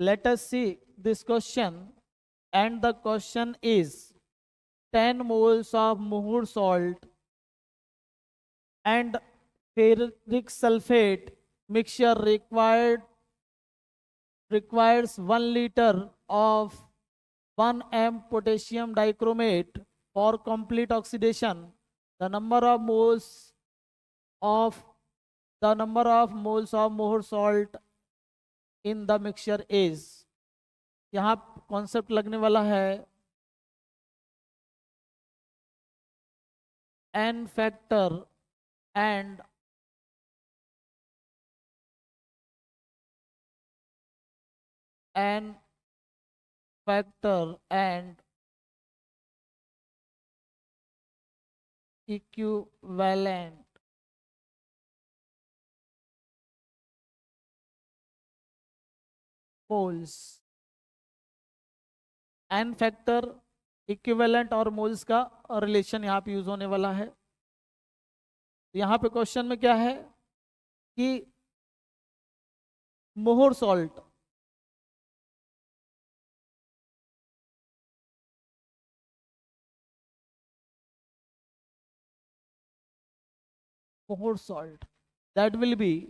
Let us see this question, and the question is 10 moles of Muhur salt and ferric sulfate mixture requires 1 liter of 1 m potassium dichromate for complete oxidation. The number of of Muhur salt in the mixture is. यहाँ concept लगने वाला है n factor and equivalent moles. n factor, equivalent और moles का relation यहाँ पे use होने वाला है. यहाँ पे क्वेश्चन में क्या है कि मोहर salt that will be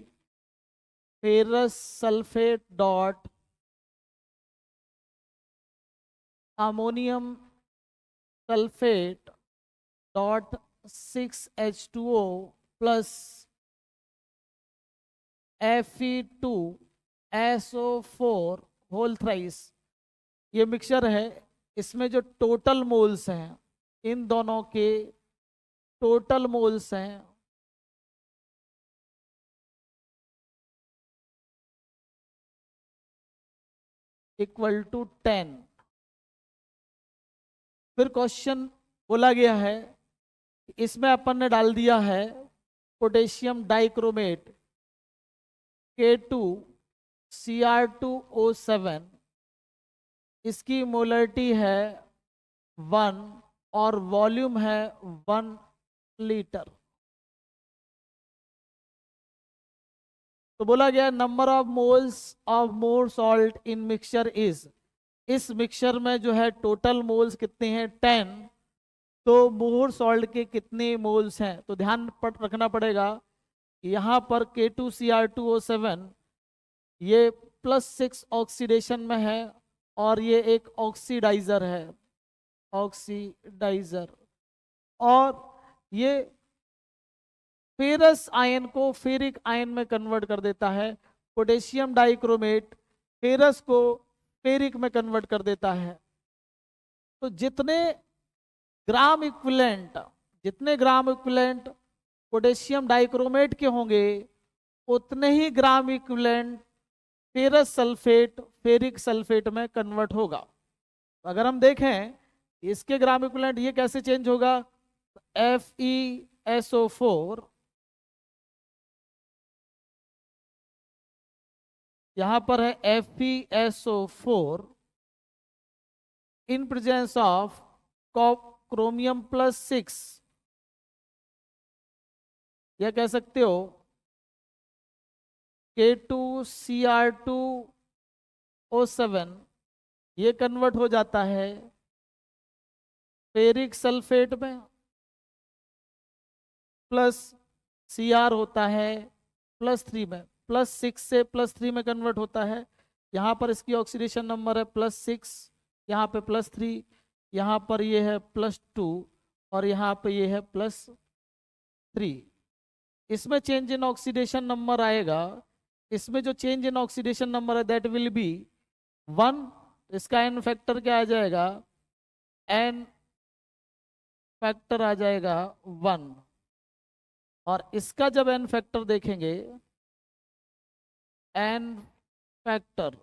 ferrous sulfate dot ammonium sulfate dot 6H2O plus Fe2SO4 whole thrice. ये मिक्सचर है. इसमें जो टोटल मोल्स हैं, इन दोनों के टोटल मोल्स हैं इक्वल टू 10. फिर क्वेश्चन बोला गया है, इसमें अपन ने डाल दिया है पोटेशियम डाइक्रोमेट K2Cr2O7. इसकी मोलरिटी है 1 और वॉल्यूम है 1 लीटर. तो बोला गया number of moles of more salt in mixture is. इस मिक्सचर में जो है टोटल मोल्स कितने हैं 10. तो मोर सॉल्ट के कितने मोल्स हैं, तो ध्यान रखना पड़ेगा. यहाँ पर K2Cr2O7 ये +6 ऑक्सीडेशन में है और ये एक ऑक्सीडाइजर है, ऑक्सीडाइजर. और ये फेरस आयन को फेरिक आयन में कन्वर्ट कर देता है. पोटेशियम डाइक्रोमेट फेरस को फेरिक में कन्वर्ट कर देता है. तो जितने ग्राम इक्विवेलेंट पोटेशियम डाइक्रोमेट के होंगे, उतने ही gram equivalent ferrous sulphate ferric sulphate में कन्वर्ट होगा. अगर हम देखें इसके ग्राम इक्विवेलेंट ये कैसे चेंज होगा, FeSO4 यहां पर है FeSO4 in presence of chromium +6, या कह सकते हो K2Cr2O7 ये कन्वर्ट हो जाता है फेरिक सल्फेट में, प्लस Cr होता है +3 में, +6 से +3 में कन्वर्ट होता है. यहाँ पर इसकी ऑक्सीडेशन नंबर है +6, यहाँ पे +3, यहाँ पर ये है +2 और यहाँ पे ये है +3. इसमें चेंज इन ऑक्सीडेशन नंबर आएगा. इसमें जो चेंज इन ऑक्सीडेशन नंबर है दैट विल बी 1. इसका n फैक्टर क्या आ जाएगा, n फैक्टर आ जाएगा 1. और इसका जब n फैक्टर देखेंगे, n फैक्टर,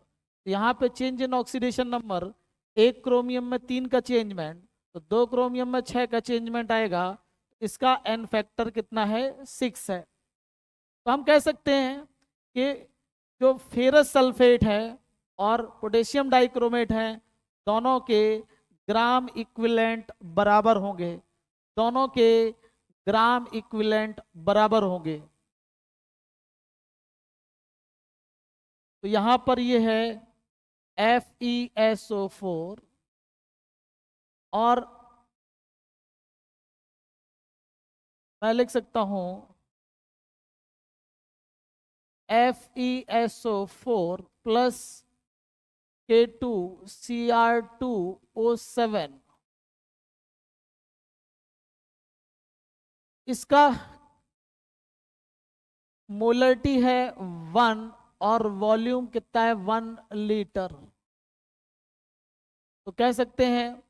यहाँ पे चेंज इन ऑक्सीडेशन नंबर, एक क्रोमियम में 3 का चेंजमेंट, तो 2 क्रोमियम में 6 का चेंजमेंट आएगा. इसका n फैक्टर कितना है, 6 है. तो हम कह सकते हैं कि जो फेरस सल्फेट है और पोटेशियम डाइक्रोमेट है, दोनों के ग्राम इक्विवेलेंट बराबर होंगे, दोनों के ग्राम इक्विवेलेंट बराबर होंगे. तो यहां पर ये है FeSO4 और मैं लिख सकता हूं FeSO4 प्लस K2Cr2O7। इसका मोलरिटी है 1 और वॉल्यूम कितना है 1 लीटर। तो कह सकते हैं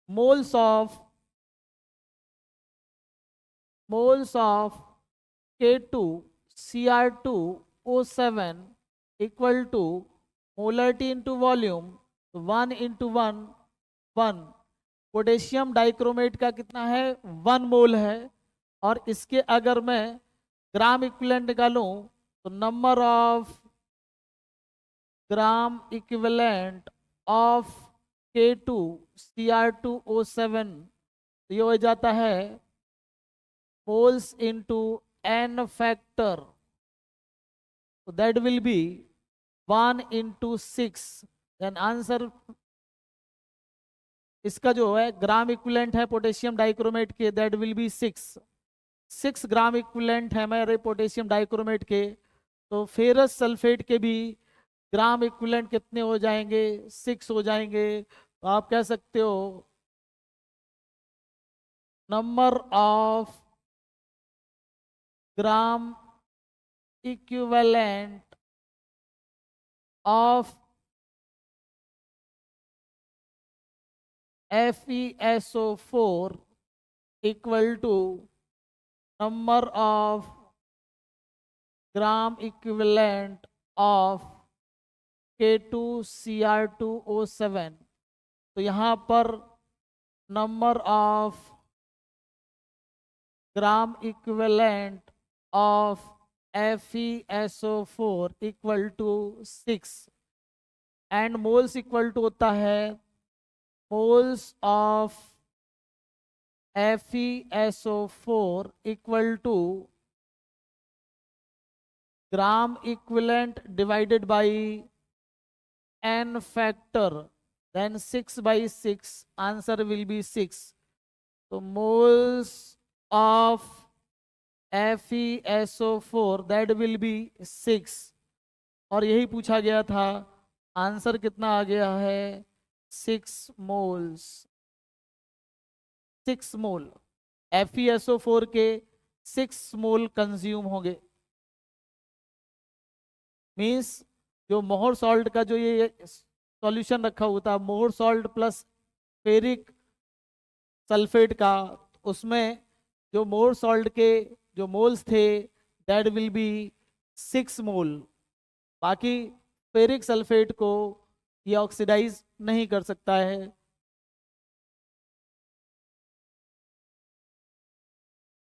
moles of K2Cr2O7 equal to molarity into volume 1 into 1 1। Potassium dichromate का कितना है 1 मोल है, और इसके अगर मैं ग्राम इक्विवेलेंट निकालूं तो number of gram equivalent of K2Cr2O7 ये हो जाता है moles into n factor, so that will be 1 into 6। then answer इसका जो है ग्राम इक्विवेलेंट है पोटेशियम डाइक्रोमेट के, that will be 6 gram equivalent है हमारे पोटेशियम डाइक्रोमेट के। तो फेरस सल्फेट के भी ग्राम इक्विवेलेंट कितने हो जाएंगे 6 हो जाएंगे। तो आप कह सकते हो number of gram equivalent of FeSO4 equal to number of gram equivalent of K2Cr2O7। तो यहाँ पर number of gram equivalent of FeSO4 equal to 6 and moles equal to होता है moles of FeSO4 equal to gram equivalent divided by n factor, then 6 by 6, answer will be 6। तो moles of FeSO4 that will be 6, और यही पूछा गया था। Answer कितना आ गया है 6 मोल्स। 6 मोल FeSO4 के 6 मोल कंज्यूम होंगे। मीन्स जो मोहर सॉल्ट का जो ये सॉल्यूशन रखा हुआ था मोहर सॉल्ट प्लस फेरिक सल्फेट का, उसमें जो मोहर सॉल्ट के जो मोल्स थे दैट विल बी 6 मोल। बाकी फेरिक सल्फेट को ये ऑक्सीडाइज नहीं कर सकता है,